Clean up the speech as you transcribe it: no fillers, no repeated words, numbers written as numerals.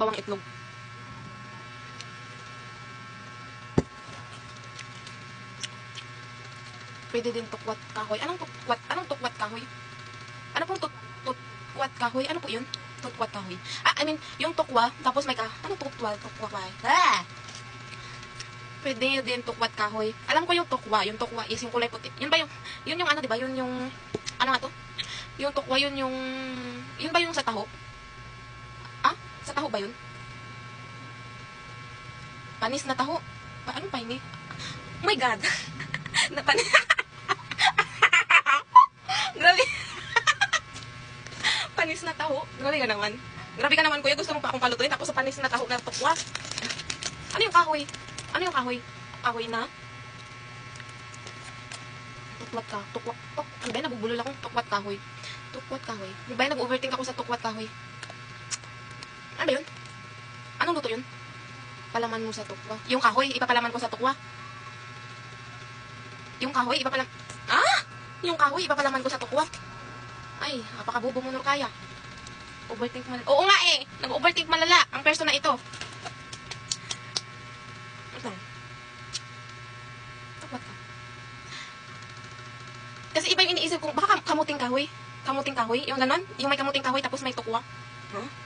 bawang itlog. Pwede din tukwat kahoy. Anong tukwat kahoy? Ano pong tukwat kahoy? Ano po yun? Tukwat kahoy. I mean, yung tukwa, tapos may ano tukwa kahoy? Pwede din tukwat kahoy. Alam ko yung tukwa is yung kulay puti. Yun yung ano, diba? Yun yung, ano nga to? Yung tukwa, yun ba yung sa taho? Sa taho ba yun? Panis na taho. Ano pa ini? Oh my God. Panis. Grabe. Panis na taho. Grabe ka naman. Grabe ka naman, kuya. Gusto mo pa akong palutuin. Tapos sa panis na taho na tukwa. Ano yung kahoy? Ano yung kahoy? Kahoy na? Tukwat ka. Tukwat. Ano ba? Nabubulol akong tukwat kahoy. Tukwat kahoy. Ano ba? Nag-overthink ako sa tukwat kahoy. Ano ba yun? Anong luto yun? Palaman mo sa tukwa. Yung kahoy, ipapalaman ko sa tukwa. Yung kahoy, Yung kahoy, ipapalaman ko sa tukwa. Ay, apakabubo mo, Nurkaya. Overthink malala. Oo nga eh! Nag-overthink malala ang person na ito. Tukwat ka. Kasi iba yung iniisip ko, baka kamuting kahoy. Kamuting kahoy, yung ganon. Yung may kamuting kahoy tapos may tukwa. Huh?